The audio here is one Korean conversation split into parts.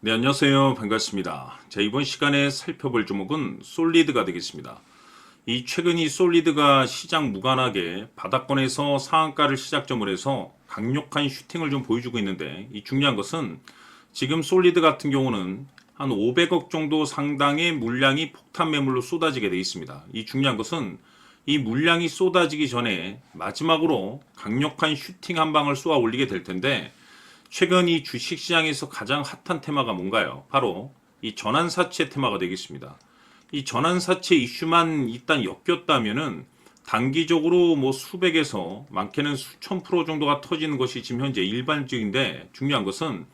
네, 안녕하세요. 반갑습니다. 자, 이번 시간에 살펴볼 종목은 솔리드가 되겠습니다. 최근 이 솔리드가 시장 무관하게 바닥권에서 상한가를 시작점으로 해서 강력한 슈팅을 좀 보여주고 있는데, 이 중요한 것은 지금 솔리드 같은 경우는 한 500억 정도 상당의 물량이 폭탄 매물로 쏟아지게 되어 있습니다. 이 중요한 것은 이 물량이 쏟아지기 전에 마지막으로 강력한 슈팅 한 방을 쏘아 올리게 될 텐데, 최근 이 주식시장에서 가장 핫한 테마가 뭔가요? 바로 이 전환사채 테마가 되겠습니다. 이 전환사채 이슈만 일단 엮였다면은 단기적으로 뭐 수백에서 많게는 수천 프로 정도가 터지는 것이 지금 현재 일반적인데, 중요한 것은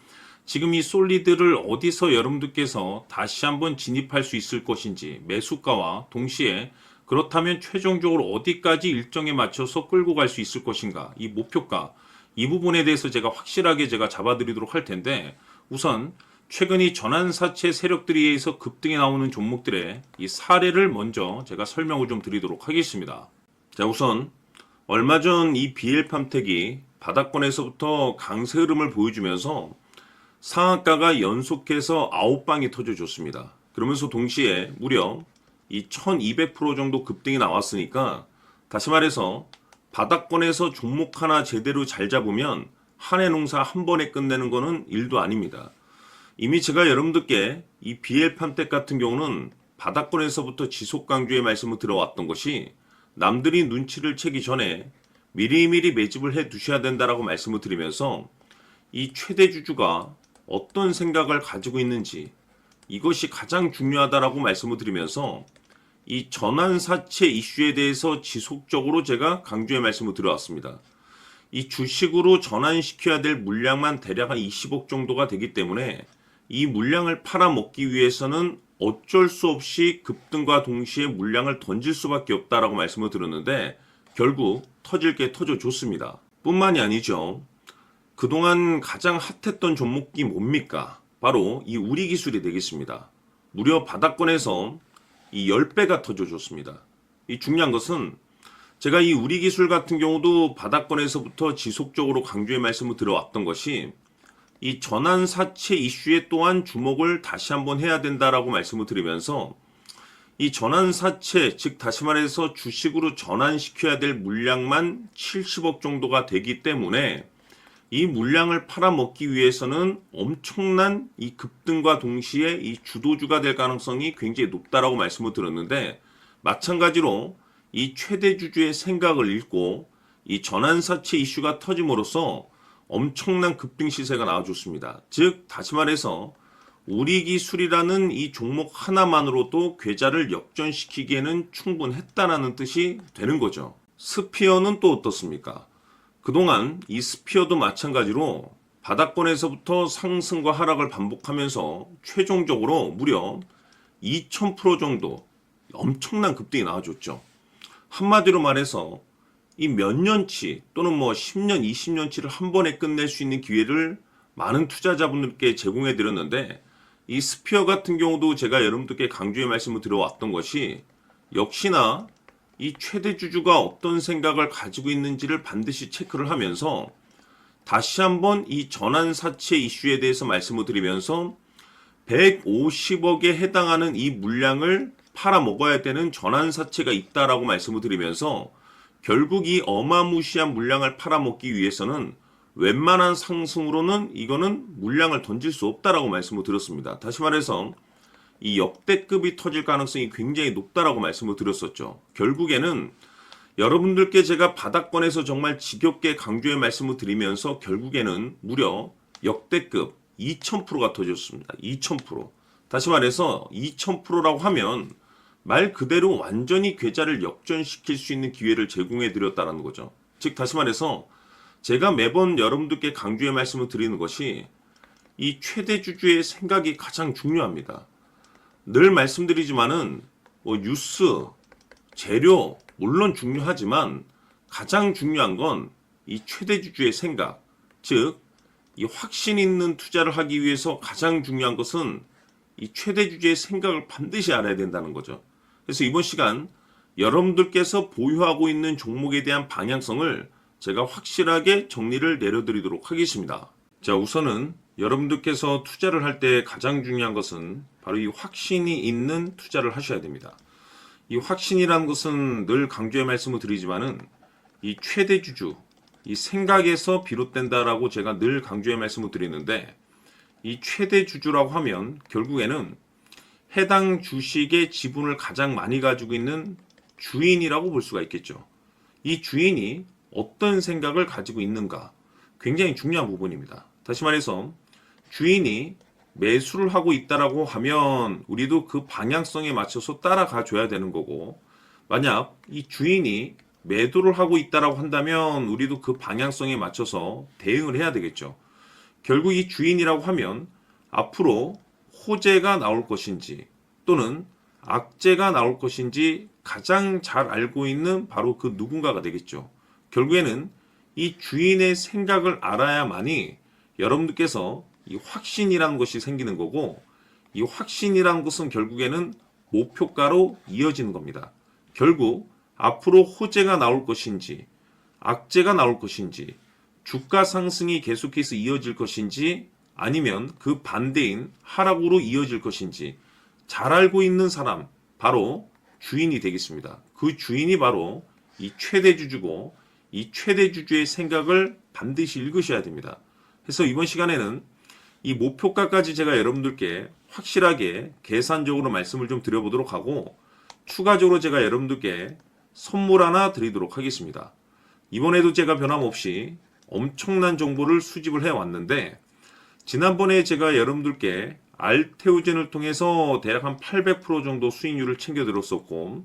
지금 이 솔리드를 어디서 여러분들께서 다시 한번 진입할 수 있을 것인지, 매수가와 동시에 그렇다면 최종적으로 어디까지 일정에 맞춰서 끌고 갈 수 있을 것인가, 이 목표가, 이 부분에 대해서 제가 확실하게 잡아드리도록 할 텐데, 우선 최근 이 전환사채 세력들에 의해서 급등에 나오는 종목들의 이 사례를 먼저 제가 설명을 좀 드리도록 하겠습니다. 자, 우선 얼마 전 이 BL팜텍이 바닥권에서부터 강세 흐름을 보여주면서 상한가가 연속해서 9방이 터져줬습니다. 그러면서 동시에 무려 이 1200% 정도 급등이 나왔으니까, 다시 말해서 바닥권에서 종목 하나 제대로 잘 잡으면 한 해 농사 한 번에 끝내는 거는 일도 아닙니다. 이미 제가 여러분들께 이 BL팜텍 같은 경우는 바닥권에서부터 지속 강조의 말씀을 들어왔던 것이, 남들이 눈치를 채기 전에 미리미리 매집을 해 두셔야 된다라고 말씀을 드리면서, 이 최대 주주가 어떤 생각을 가지고 있는지, 이것이 가장 중요하다라고 말씀을 드리면서 이 전환사채 이슈에 대해서 지속적으로 제가 강조의 말씀을 드려왔습니다. 이 주식으로 전환시켜야 될 물량만 대략 한 20억 정도가 되기 때문에, 이 물량을 팔아먹기 위해서는 어쩔 수 없이 급등과 동시에 물량을 던질 수밖에 없다라고 말씀을 드렸는데, 결국 터질 게 터져줬습니다. 뿐만이 아니죠. 그동안 가장 핫했던 종목이 뭡니까? 바로 이 우리기술이 되겠습니다. 무려 바닥권에서 이 10배가 터져줬습니다. 이 중요한 것은 제가 이 우리기술 같은 경우도 바닥권에서부터 지속적으로 강조의 말씀을 들어왔던 것이, 이 전환사채 이슈에 또한 주목을 다시 한번 해야 된다라고 말씀을 드리면서, 이 전환사채, 즉 다시 말해서 주식으로 전환시켜야 될 물량만 70억 정도가 되기 때문에, 이 물량을 팔아먹기 위해서는 엄청난 이 급등과 동시에 이 주도주가 될 가능성이 굉장히 높다라고 말씀을 드렸는데, 마찬가지로 이 최대 주주의 생각을 읽고 이 전환사채 이슈가 터짐으로써 엄청난 급등 시세가 나와줬습니다. 즉 다시 말해서 우리기술이라는 이 종목 하나만으로도 계좌를 역전시키기에는 충분했다라는 뜻이 되는 거죠. 스피어는 또 어떻습니까? 그동안 이 스피어도 마찬가지로 바닥권에서부터 상승과 하락을 반복하면서 최종적으로 무려 2000% 정도 엄청난 급등이 나와줬죠. 한마디로 말해서 이 몇 년치 또는 뭐 10년, 20년치를 한 번에 끝낼 수 있는 기회를 많은 투자자분들께 제공해 드렸는데, 이 스피어 같은 경우도 제가 여러분들께 강조의 말씀을 드려왔던 것이, 역시나 이 최대 주주가 어떤 생각을 가지고 있는지를 반드시 체크를 하면서 다시 한번 이 전환사채 이슈에 대해서 말씀을 드리면서 150억에 해당하는 이 물량을 팔아먹어야 되는 전환사채가 있다라고 말씀을 드리면서, 결국 이 어마무시한 물량을 팔아먹기 위해서는 웬만한 상승으로는 이거는 물량을 던질 수 없다라고 말씀을 드렸습니다. 다시 말해서 이 역대급이 터질 가능성이 굉장히 높다라고 말씀을 드렸었죠. 결국에는 여러분들께 제가 바닥권에서 정말 지겹게 강조의 말씀을 드리면서 결국에는 무려 역대급 2000%가 터졌습니다. 2000%. 다시 말해서 2000%라고 하면 말 그대로 완전히 계좌를 역전시킬 수 있는 기회를 제공해 드렸다는 거죠. 즉 다시 말해서 제가 매번 여러분들께 강조의 말씀을 드리는 것이, 이 최대 주주의 생각이 가장 중요합니다. 늘 말씀드리지만은 뭐 뉴스, 재료 물론 중요하지만 가장 중요한 건 이 최대 주주의 생각, 즉 이 확신 있는 투자를 하기 위해서 가장 중요한 것은 이 최대 주주의 생각을 반드시 알아야 된다는 거죠. 그래서 이번 시간 여러분들께서 보유하고 있는 종목에 대한 방향성을 제가 확실하게 정리를 내려드리도록 하겠습니다. 자, 우선은 여러분들께서 투자를 할 때 가장 중요한 것은 바로 이 확신이 있는 투자를 하셔야 됩니다. 이 확신이라는 것은 늘 강조의 말씀을 드리지만은 이 최대 주주, 이 생각에서 비롯된다라고 제가 늘 강조의 말씀을 드리는데, 이 최대 주주라고 하면 결국에는 해당 주식의 지분을 가장 많이 가지고 있는 주인이라고 볼 수가 있겠죠. 이 주인이 어떤 생각을 가지고 있는가, 굉장히 중요한 부분입니다. 다시 말해서 주인이 매수를 하고 있다라고 하면 우리도 그 방향성에 맞춰서 따라가 줘야 되는 거고, 만약 이 주인이 매도를 하고 있다라고 한다면 우리도 그 방향성에 맞춰서 대응을 해야 되겠죠. 결국 이 주인이라고 하면 앞으로 호재가 나올 것인지 또는 악재가 나올 것인지 가장 잘 알고 있는 바로 그 누군가가 되겠죠. 결국에는 이 주인의 생각을 알아야만이 여러분들께서 이 확신이라는 것이 생기는 거고, 이 확신이라는 것은 결국에는 목표가로 이어지는 겁니다. 결국 앞으로 호재가 나올 것인지 악재가 나올 것인지 주가 상승이 계속해서 이어질 것인지 아니면 그 반대인 하락으로 이어질 것인지 잘 알고 있는 사람, 바로 주인이 되겠습니다. 그 주인이 바로 이 최대 주주고, 이 최대 주주의 생각을 반드시 읽으셔야 됩니다. 그래서 이번 시간에는 이 목표가까지 제가 여러분들께 확실하게 계산적으로 말씀을 좀 드려보도록 하고, 추가적으로 제가 여러분들께 선물 하나 드리도록 하겠습니다. 이번에도 제가 변함없이 엄청난 정보를 수집을 해왔는데, 지난번에 제가 여러분들께 알테오젠을 통해서 대략 한 800% 정도 수익률을 챙겨드렸었고,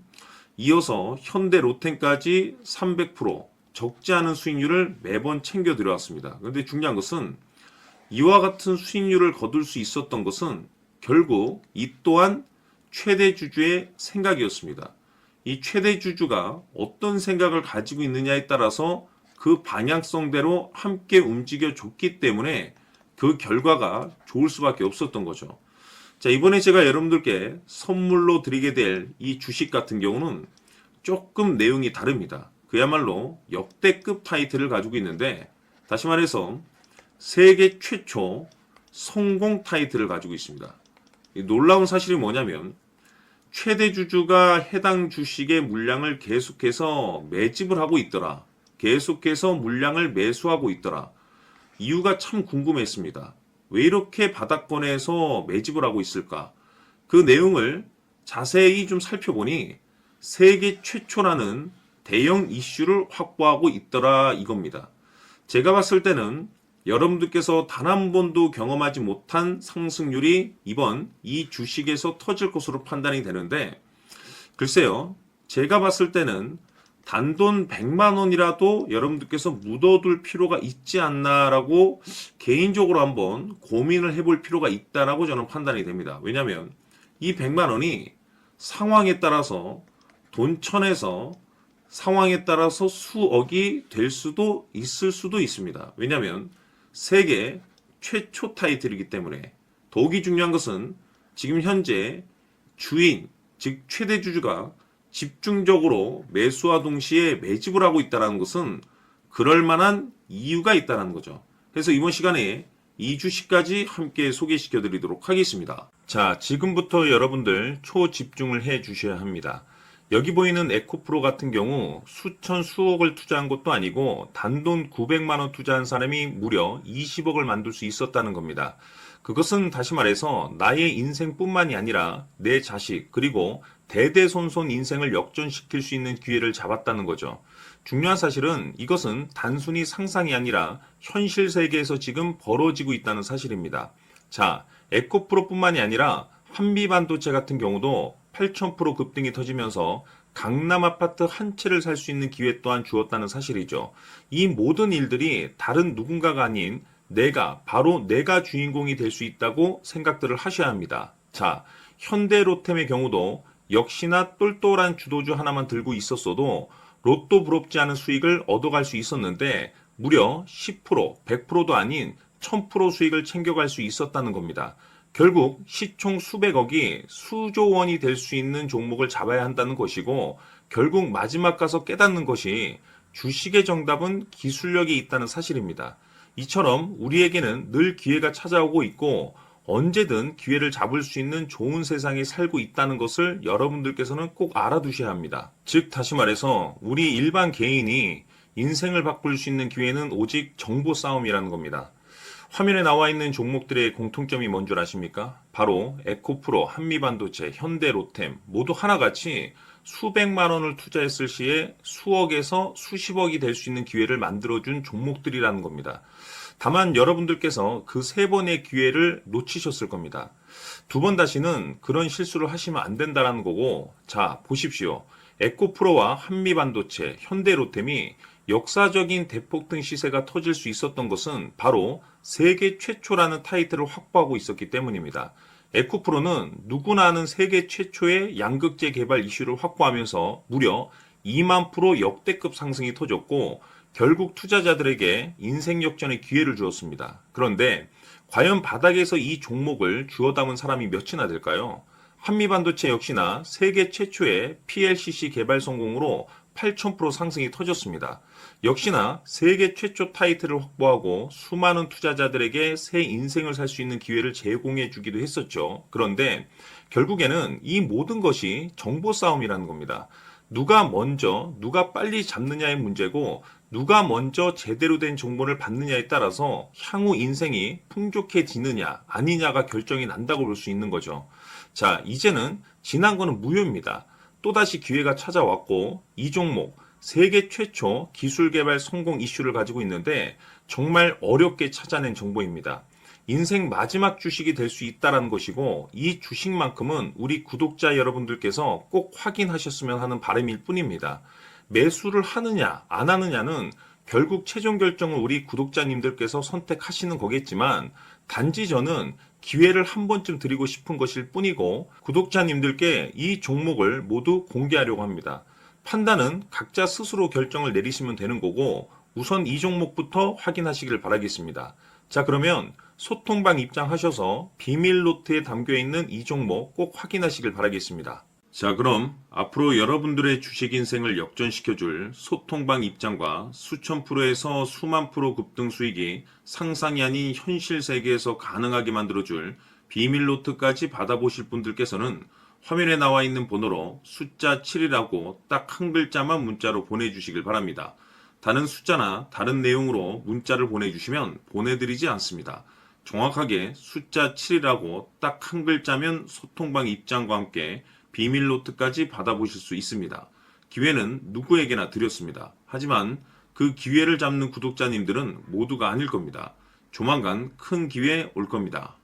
이어서 현대 로텐까지 300% 적지 않은 수익률을 매번 챙겨드려왔습니다. 그런데 중요한 것은 이와 같은 수익률을 거둘 수 있었던 것은 결국 이 또한 최대 주주의 생각이었습니다. 이 최대 주주가 어떤 생각을 가지고 있느냐에 따라서 그 방향성대로 함께 움직여 줬기 때문에 그 결과가 좋을 수밖에 없었던 거죠. 자, 이번에 제가 여러분들께 선물로 드리게 될 이 주식 같은 경우는 조금 내용이 다릅니다. 그야말로 역대급 타이틀을 가지고 있는데, 다시 말해서 세계 최초 성공 타이틀을 가지고 있습니다. 놀라운 사실이 뭐냐면 최대 주주가 해당 주식의 물량을 계속해서 매집을 하고 있더라. 계속해서 물량을 매수하고 있더라. 이유가 참 궁금했습니다. 왜 이렇게 바닥권에서 매집을 하고 있을까? 그 내용을 자세히 좀 살펴보니 세계 최초라는 대형 이슈를 확보하고 있더라 이겁니다. 제가 봤을 때는 여러분들께서 단 한 번도 경험하지 못한 상승률이 이번 이 주식에서 터질 것으로 판단이 되는데, 글쎄요, 제가 봤을 때는 단돈 100만 원이라도 여러분들께서 묻어둘 필요가 있지 않나라고 개인적으로 한번 고민을 해볼 필요가 있다라고 저는 판단이 됩니다. 왜냐하면 이 100만 원이 상황에 따라서 돈천에서 상황에 따라서 수억이 될 수도 있을 수도 있습니다. 왜냐하면 세계 최초 타이틀이기 때문에. 더욱이 중요한 것은 지금 현재 주인, 즉 최대 주주가 집중적으로 매수와 동시에 매집을 하고 있다는 것은 그럴 만한 이유가 있다는 거죠. 그래서 이번 시간에 이 주식까지 함께 소개시켜 드리도록 하겠습니다. 자, 지금부터 여러분들 초집중을 해 주셔야 합니다. 여기 보이는 에코프로 같은 경우 수천 수억을 투자한 것도 아니고 단돈 900만 원 투자한 사람이 무려 20억을 만들 수 있었다는 겁니다. 그것은 다시 말해서 나의 인생뿐만이 아니라 내 자식 그리고 대대손손 인생을 역전시킬 수 있는 기회를 잡았다는 거죠. 중요한 사실은 이것은 단순히 상상이 아니라 현실 세계에서 지금 벌어지고 있다는 사실입니다. 자, 에코프로뿐만이 아니라 한미반도체 같은 경우도 8,000% 급등이 터지면서 강남 아파트 한 채를 살 수 있는 기회 또한 주었다는 사실이죠. 이 모든 일들이 다른 누군가가 아닌 바로 내가 주인공이 될 수 있다고 생각들을 하셔야 합니다. 자, 현대로템의 경우도 역시나 똘똘한 주도주 하나만 들고 있었어도 로또 부럽지 않은 수익을 얻어갈 수 있었는데 무려 10%, 100%도 아닌 1000% 수익을 챙겨갈 수 있었다는 겁니다. 결국 시총 수백억이 수조 원이 될 수 있는 종목을 잡아야 한다는 것이고, 결국 마지막 가서 깨닫는 것이 주식의 정답은 기술력이 있다는 사실입니다. 이처럼 우리에게는 늘 기회가 찾아오고 있고 언제든 기회를 잡을 수 있는 좋은 세상에 살고 있다는 것을 여러분들께서는 꼭 알아두셔야 합니다. 즉 다시 말해서 우리 일반 개인이 인생을 바꿀 수 있는 기회는 오직 정보 싸움이라는 겁니다. 화면에 나와 있는 종목들의 공통점이 뭔 줄 아십니까? 바로 에코프로, 한미반도체, 현대로템 모두 하나같이 수백만 원을 투자했을 시에 수억에서 수십억이 될 수 있는 기회를 만들어준 종목들이라는 겁니다. 다만 여러분들께서 그 세 번의 기회를 놓치셨을 겁니다. 두 번 다시는 그런 실수를 하시면 안 된다는 거고, 자, 보십시오. 에코프로와 한미반도체, 현대로템이 역사적인 대폭등 시세가 터질 수 있었던 것은 바로 세계 최초라는 타이틀을 확보하고 있었기 때문입니다. 에코프로는 누구나 아는 세계 최초의 양극재 개발 이슈를 확보하면서 무려 2만 프로 역대급 상승이 터졌고 결국 투자자들에게 인생 역전의 기회를 주었습니다. 그런데 과연 바닥에서 이 종목을 주워 담은 사람이 몇이나 될까요? 한미반도체 역시나 세계 최초의 PLCC 개발 성공으로 8,000% 상승이 터졌습니다. 역시나 세계 최초 타이틀을 확보하고 수많은 투자자들에게 새 인생을 살 수 있는 기회를 제공해 주기도 했었죠. 그런데 결국에는 이 모든 것이 정보 싸움이라는 겁니다. 누가 먼저, 누가 빨리 잡느냐의 문제고 누가 먼저 제대로 된 정보를 받느냐에 따라서 향후 인생이 풍족해지느냐 아니냐가 결정이 난다고 볼 수 있는 거죠. 자, 이제는 지난 거는 무효입니다. 또다시 기회가 찾아왔고 이 종목 세계 최초 기술 개발 성공 이슈를 가지고 있는데 정말 어렵게 찾아낸 정보입니다. 인생 마지막 주식이 될 수 있다는 것이고 이 주식만큼은 우리 구독자 여러분들께서 꼭 확인하셨으면 하는 바람일 뿐입니다. 매수를 하느냐 안 하느냐는 결국 최종 결정을 우리 구독자님들께서 선택하시는 거겠지만 단지 저는 기회를 한 번쯤 드리고 싶은 것일 뿐이고 구독자님들께 이 종목을 모두 공개하려고 합니다. 판단은 각자 스스로 결정을 내리시면 되는 거고 우선 이 종목부터 확인하시길 바라겠습니다. 자, 그러면 소통방 입장하셔서 비밀 노트에 담겨 있는 이 종목 꼭 확인하시길 바라겠습니다. 자, 그럼 앞으로 여러분들의 주식 인생을 역전시켜줄 소통방 입장과 수천 프로에서 수만 프로 급등 수익이 상상이 아닌 현실 세계에서 가능하게 만들어줄 비밀 노트까지 받아보실 분들께서는 화면에 나와 있는 번호로 숫자 7이라고 딱 한 글자만 문자로 보내주시길 바랍니다. 다른 숫자나 다른 내용으로 문자를 보내주시면 보내드리지 않습니다. 정확하게 숫자 7이라고 딱 한 글자면 소통방 입장과 함께 비밀 노트까지 받아보실 수 있습니다. 기회는 누구에게나 드렸습니다. 하지만 그 기회를 잡는 구독자님들은 모두가 아닐 겁니다. 조만간 큰 기회 올 겁니다.